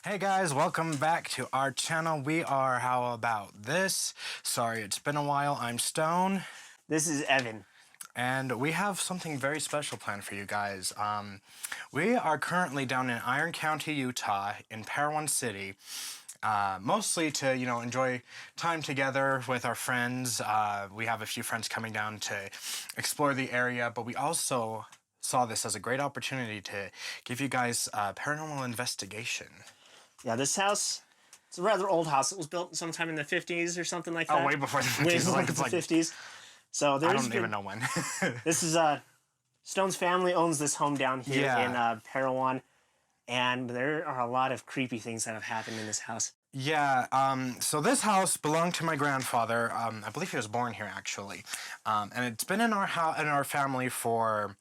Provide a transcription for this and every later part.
Hey guys, welcome back to our channel. We are How About This? Sorry, it's been a while. I'm Stone. This is Evan. And we have something very special planned for you guys. We are currently down in Iron County, Utah, in Parowan City. Mostly to, enjoy time together with our friends. We have a few friends coming down to explore the area, but we also saw this as a great opportunity to give you guys paranormal investigation. Yeah, this house, it's a rather old house. It was built sometime in the 50s or something like that. Oh, way before the 50s. Way before the 50s. So I don't even know when. This is, Stone's family owns this home down here in Parowan, and there are a lot of creepy things that have happened in this house. Yeah, so this house belonged to my grandfather. I believe he was born here, actually. And it's been in our family for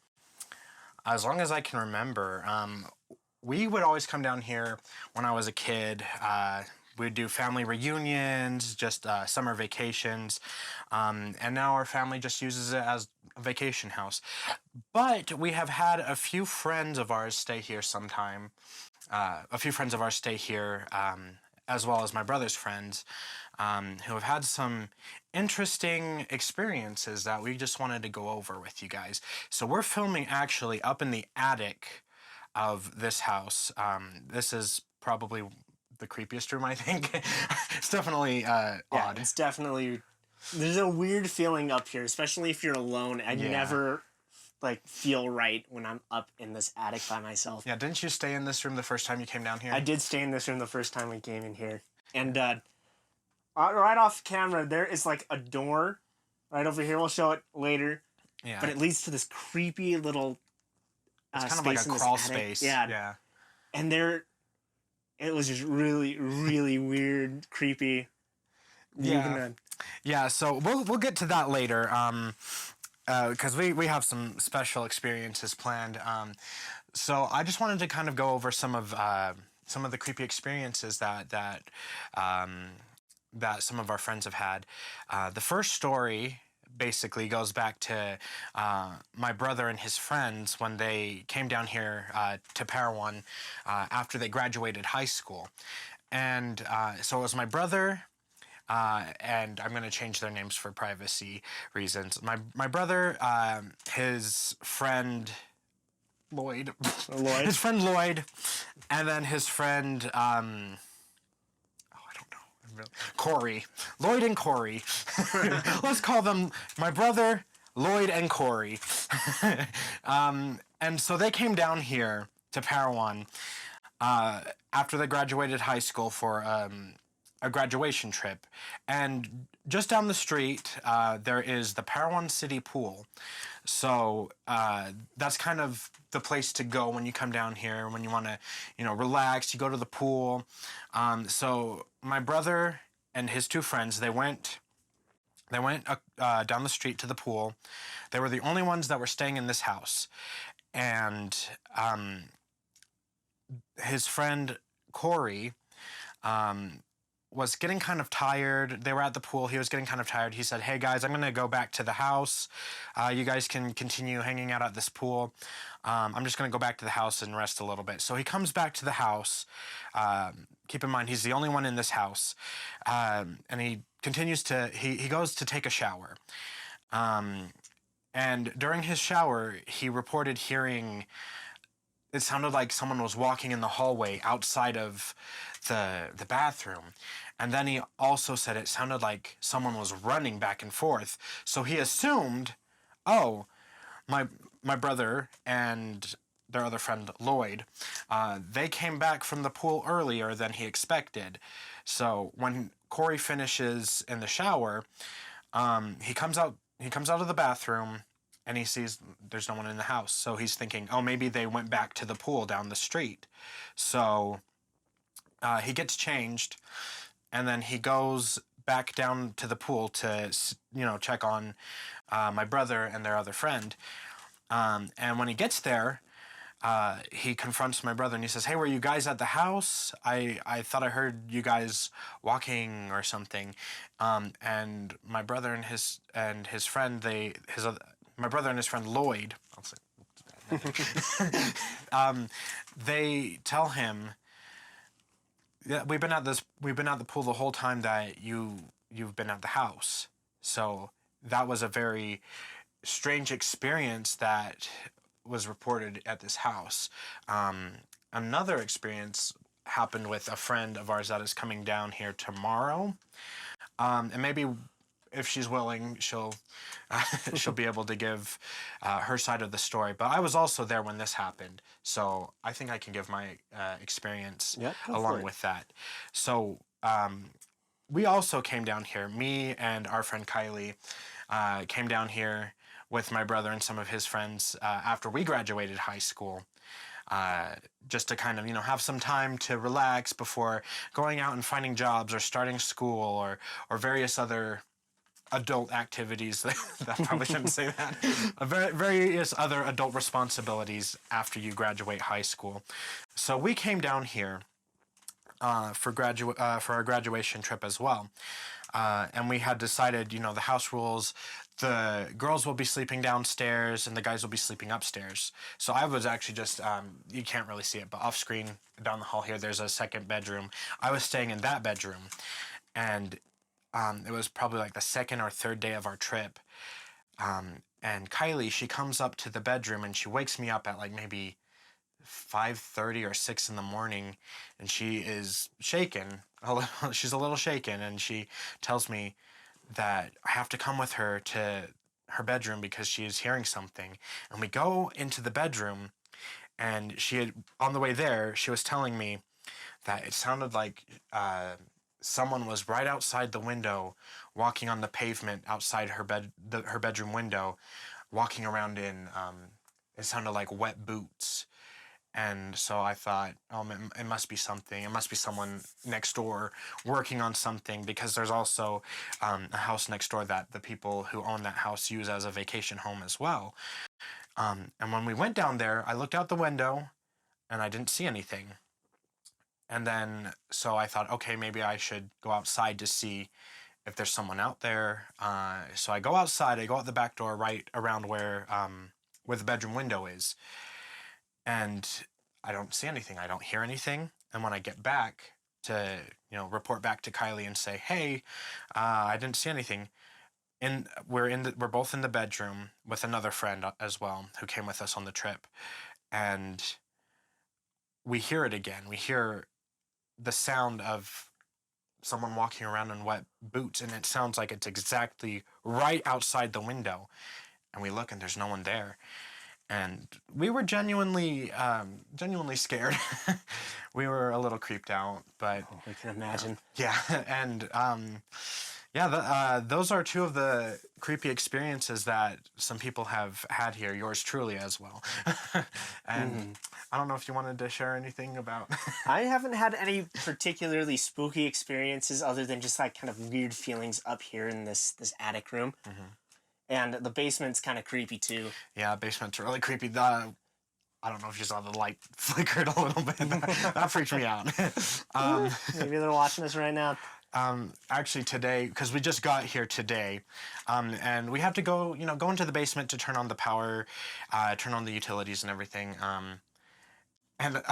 as long as I can remember. We would always come down here when I was a kid. We'd do family reunions, just summer vacations, and now our family just uses it as a vacation house. But we have had a few friends of ours stay here sometime. As well as my brother's friends, who have had some interesting experiences that we just wanted to go over with you guys. So we're filming actually up in the attic of this house. This is probably the creepiest room, I think. It's definitely odd. It's definitely, there's a weird feeling up here, especially if you're alone. I never feel right when I'm up in this attic by myself. Yeah, didn't you stay in this room the first time you came down here? I did stay in this room the first time we came in here. And right off camera, there is a door right over here. We'll show it later. Yeah. But it leads to this creepy little it's kind of like a crawl space. Yeah. And it was just really, really weird, creepy. Yeah, so we'll get to that later. Because we have some special experiences planned. So I just wanted to kind of go over some of the creepy experiences that some of our friends have had. The first story basically goes back to my brother and his friends when they came down here to Parowan after they graduated high school. And so it was my brother, and I'm going to change their names for privacy reasons. My brother, his friend Lloyd. His friend Lloyd, and then his friend, I don't know. Corey. Lloyd and Corey. Let's call them my brother, Lloyd and Corey. And so they came down here to Parowan after they graduated high school for a graduation trip. And just down the street, there is the Parowan City Pool. So that's kind of the place to go when you come down here, when you want to, relax. You go to the pool. So my brother and his two friends, they went down the street to the pool. They were the only ones that were staying in this house. And his friend Corey was getting kind of tired. They were at the pool. He was getting kind of tired. He said, "Hey guys, I'm going to go back to the house. You guys can continue hanging out at this pool. I'm just going to go back to the house and rest a little bit." So he comes back to the house. Keep in mind, he's the only one in this house. And he continues he goes to take a shower. And during his shower, he reported hearing, it sounded like someone was walking in the hallway outside of the bathroom. And then he also said it sounded like someone was running back and forth. So he assumed, my brother and their other friend Lloyd, they came back from the pool earlier than he expected. So when Corey finishes in the shower, he comes out of the bathroom and he sees there's no one in the house. So he's thinking, maybe they went back to the pool down the street. So he gets changed, and then he goes back down to the pool to, check on my brother and their other friend. And when he gets there, he confronts my brother and he says, "Hey, were you guys at the house? I thought I heard you guys walking or something." And my brother and his friend, my brother and his friend Lloyd, they tell him Yeah, we've been at the pool the whole time that you've been at the house. So that was a very strange experience that was reported at this house. Another experience happened with a friend of ours that is coming down here tomorrow. And maybe if she's willing, she'll be able to give her side of the story. But I was also there when this happened, so I think I can give my experience along with that. So we also came down here. Me and our friend Kylie came down here with my brother and some of his friends after we graduated high school. Just to kind of, have some time to relax before going out and finding jobs or starting school or various other adult activities. That probably shouldn't say that. Various other adult responsibilities after you graduate high school. So we came down here for our graduation trip as well. And we had decided, the house rules, the girls will be sleeping downstairs and the guys will be sleeping upstairs. So I was actually just, you can't really see it, but off screen down the hall here, there's a second bedroom. I was staying in that bedroom. And it was probably like the second or third day of our trip. And Kylie, she comes up to the bedroom and she wakes me up at like maybe 5:30 or 6 in the morning, and she is shaken. She's a little shaken, and she tells me that I have to come with her to her bedroom because she is hearing something. And we go into the bedroom, and on the way there, she was telling me that it sounded like someone was right outside the window, walking on the pavement outside her bedroom window, walking around in. It sounded like wet boots. And so I thought, it must be something. It must be someone next door working on something, because there's also a house next door that the people who own that house use as a vacation home as well. And when we went down there, I looked out the window and I didn't see anything. And then, so I thought, okay, maybe I should go outside to see if there's someone out there. So I go outside, I go out the back door right around where the bedroom window is. And I don't see anything. I don't hear anything. And when I get back to, report back to Kylie and say, hey, I didn't see anything. We're both in the bedroom with another friend as well who came with us on the trip. And we hear it again. We hear the sound of someone walking around in wet boots, and it sounds like it's exactly right outside the window. And we look and there's no one there. And we were genuinely scared. We were a little creeped out, but I can imagine. Yeah, and those are two of the creepy experiences that some people have had here. Yours truly as well. And I don't know if you wanted to share anything about. I haven't had any particularly spooky experiences other than just like kind of weird feelings up here in this attic room. Mm-hmm. And the basement's kind of creepy, too. Yeah, basement's really creepy. I don't know if you saw the light flickered a little bit. That freaked me out. Maybe they're watching us right now. Actually, today, because we just got here today, and we have to go into the basement to turn on the power, turn on the utilities and everything. And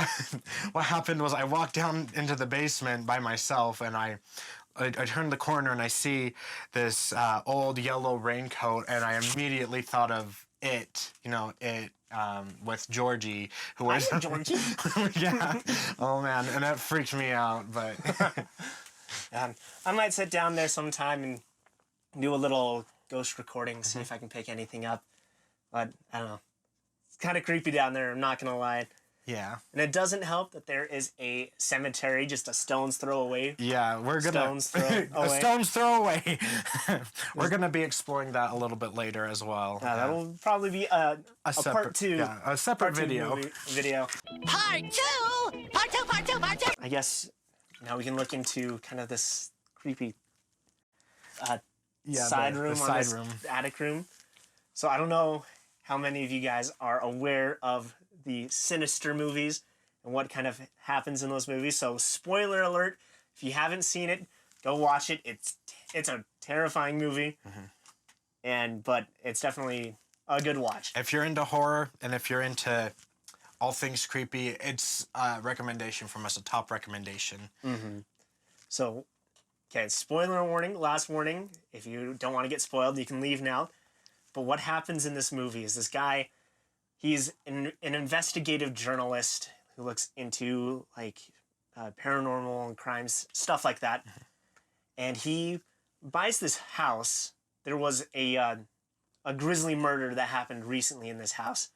what happened was I walked down into the basement by myself, and I turned the corner and I see this old yellow raincoat, and I immediately thought of it, with Georgie, who was Georgie. Yeah. Oh man, and that freaked me out. But I might sit down there sometime and do a little ghost recording, see if I can pick anything up. But I don't know. It's kind of creepy down there. I'm not gonna lie. Yeah. And it doesn't help that there is a cemetery just a stone's throw away. Yeah, we're gonna a stone's throw away. We're gonna be exploring that a little bit later as well. That'll probably be a separate, part two. Yeah, a separate video. Part two. I guess now we can look into kind of this creepy side room on this attic room. So I don't know how many of you guys are aware of the Sinister movies and what kind of happens in those movies. So spoiler alert, if you haven't seen it, go watch it. It's a terrifying movie, but it's definitely a good watch. If you're into horror and if you're into all things creepy. It's a recommendation from us, a top recommendation. So, okay, spoiler warning, last warning. If you don't want to get spoiled, you can leave now. But what happens in this movie is this guy, he's an investigative journalist who looks into like paranormal and crimes, stuff like that. And he buys this house. There was a grisly murder that happened recently in this house.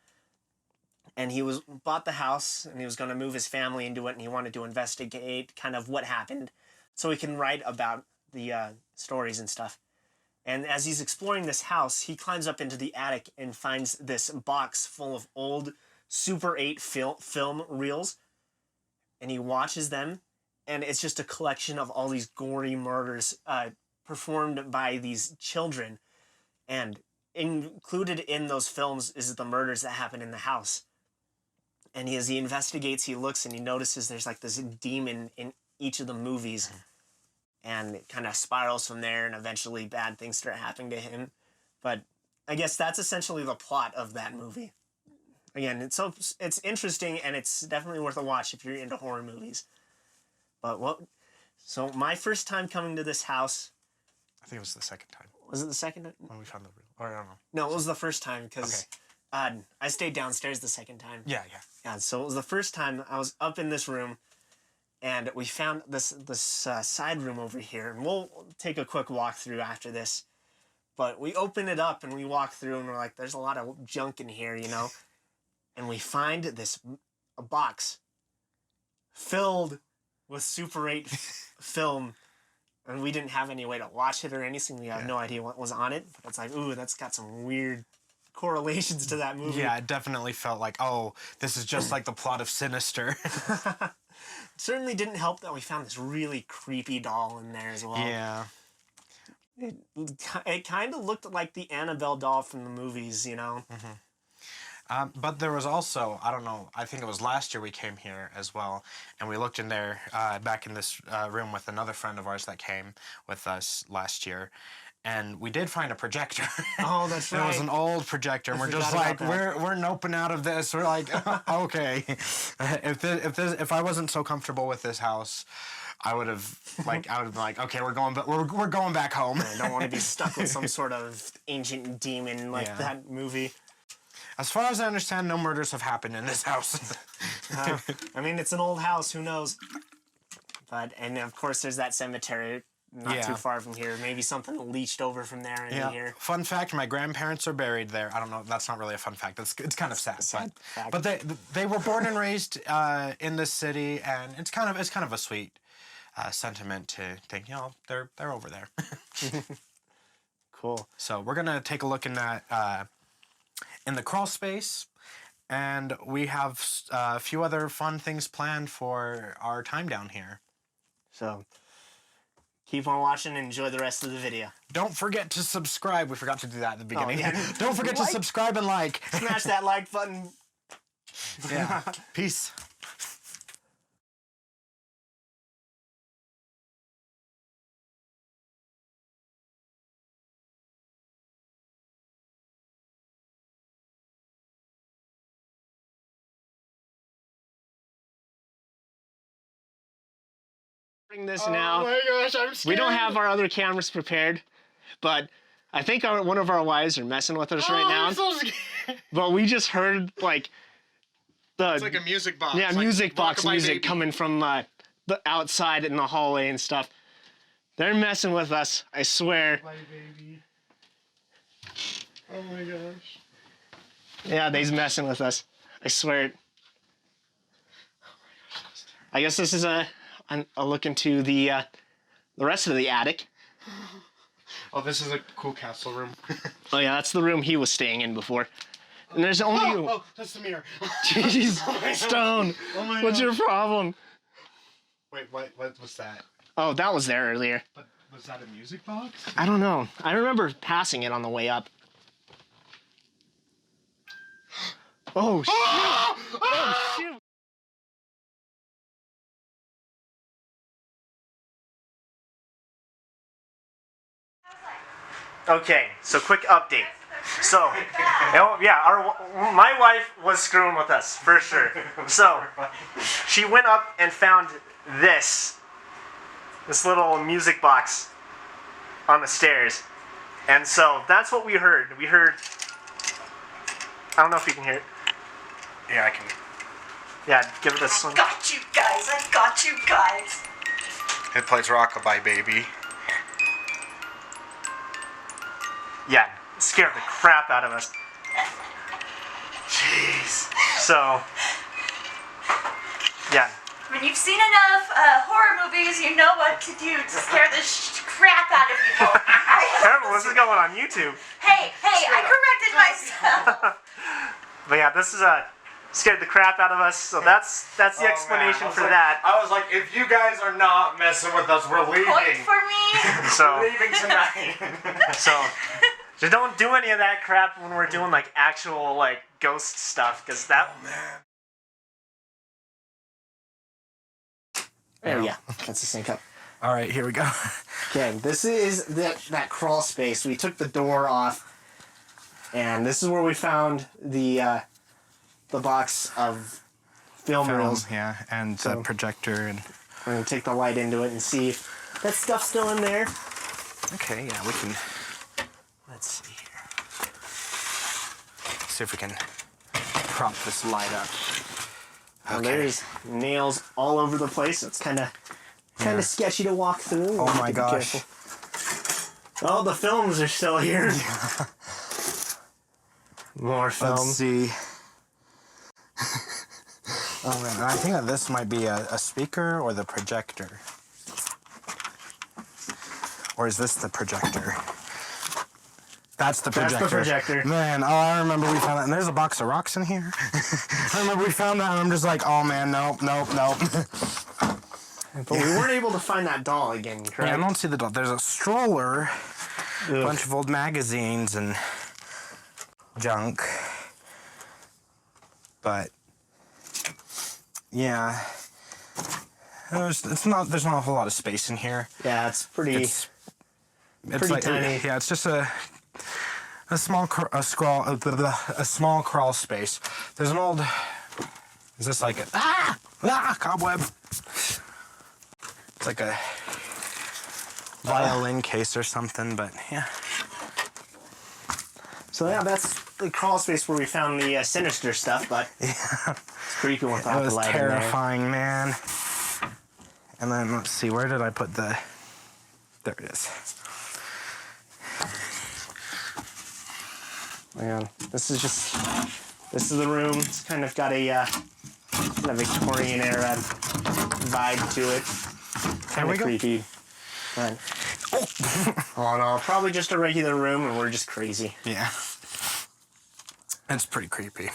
And he bought the house and he was going to move his family into it, and he wanted to investigate kind of what happened so he can write about the stories and stuff. And as he's exploring this house, he climbs up into the attic and finds this box full of old Super 8 film reels. And he watches them, and it's just a collection of all these gory murders performed by these children. And included in those films is the murders that happen in the house. And as he investigates, he looks and he notices there's like this demon in each of the movies. And it kind of spirals from there, and eventually bad things start happening to him. But I guess that's essentially the plot of that movie. Again, it's interesting, and it's definitely worth a watch if you're into horror movies. But so my first time coming to this house... I think it was the second time. Was it the second time? When we found the real... Or I don't know. No, it was the first time, because I stayed downstairs the second time. Yeah. Yeah, so it was the first time I was up in this room, and we found this side room over here, and we'll take a quick walk through after this. But we open it up, and we walk through, and we're like, there's a lot of junk in here, you know? And we find a box filled with Super 8 film, and we didn't have any way to watch it or anything. We have no idea what was on it. But it's like, ooh, that's got some weird correlations to that movie. Yeah, it definitely felt like, oh, this is just like the plot of Sinister. Certainly didn't help that we found this really creepy doll in there as well. Yeah. It kind of looked like the Annabelle doll from the movies, you know? But there was also, I don't know, I think it was last year we came here as well, and we looked in there, back in this room with another friend of ours that came with us last year, and we did find a projector. Oh, that's right. It was an old projector, and we're just like, we're noping out of this. We're like, okay, if I wasn't so comfortable with this house, I would have been like, okay, we're going back home. I don't want to be stuck with some sort of ancient demon like that movie. As far as I understand, no murders have happened in this house. I mean, it's an old house. Who knows? And of course, there's that cemetery not too far from here. Maybe something leached over from there into here. Fun fact: my grandparents are buried there. I don't know. That's not really a fun fact. It's kind of sad. But they were born and raised in this city, and it's kind of a sweet sentiment to think, you know, they're over there. Cool. So we're gonna take a look in that. In the crawl space, and we have a few other fun things planned for our time down here. So keep on watching and enjoy the rest of the video. Don't forget to subscribe. We forgot to do that at the beginning. Oh, yeah. Don't forget to subscribe and like. Smash that like button. Yeah. Peace. This now. Oh my gosh, I'm scared. We don't have our other cameras prepared, but I think one of our wives are messing with us right now. I'm so scared. But we just heard like it's like a music box. Yeah, like music box music baby. coming from the outside in the hallway and stuff. They're messing with us, I swear. My baby. Oh my gosh. Yeah, they's messing with us. I swear it. I guess this is a look into the rest of the attic. Oh, this is a cool castle room. Oh yeah, that's the room he was staying in before. And there's only Oh, that's the mirror. Jeez, oh Stone. Oh my What's God. your problem? Wait, what was that? Oh, that was there earlier. But was that a music box? I don't know. I remember passing it on the way up. Oh shoot! Oh shoot! Okay, so quick update. So, my wife was screwing with us for sure. So, she went up and found this little music box on the stairs, and so that's what we heard. We heard. I don't know if you can hear it. Yeah, I can. Yeah, give it a swing. I got you guys. It plays Rockabye Baby. Yeah, it scared the crap out of us. Jeez. So, yeah. When you've seen enough horror movies, you know what to do to scare the crap out of people. Terrible, this is going on YouTube. Hey, I corrected myself. But yeah, this is scared the crap out of us, so that's the explanation for that. I was like, if you guys are not messing with us, we're leaving. Point for me. So, We're leaving tonight. so just don't do any of that crap when we're doing like actual like ghost stuff, because that. Oh, man. There we go. That's the same cup. All right, here we go. Okay, this is that crawl space. We took the door off, and this is where we found the box of film reels. Yeah, and the projector and. We're gonna take the light into it and see if that stuff's still in there. Okay, yeah, we can. Let's see here. See if we can prop this light up. Okay. There's nails all over the place. So it's kind of sketchy to walk through. Oh my gosh. Oh, the films are still here. More film. Let's see. Oh man, I think that this might be a speaker or the projector. Or is this the projector? That's the projector. That's the projector. Man, I remember we found that. And there's a box of rocks in here. I remember we found that and I'm just like, oh man, nope. But we weren't able to find that doll again, correct? Yeah, I don't see the doll. There's a stroller, Ugh. a bunch of old magazines and junk. But yeah, there's not a whole lot of space in here. Yeah, it's pretty. It's pretty like tiny. Yeah, it's just a small crawl space. There's an old. Is this like a cobweb? It's like a violin case or something, but yeah. So yeah, that's the crawl space where we found the sinister stuff, but Yeah. it's creepy without It was the light terrifying, man. And then let's see, where did I put the? There it is. Man, this is the room. It's kind of got a Victorian era vibe to it. Kind we of go. creepy. But, oh no, probably just a regular room, and we're just crazy. Yeah. It's pretty creepy.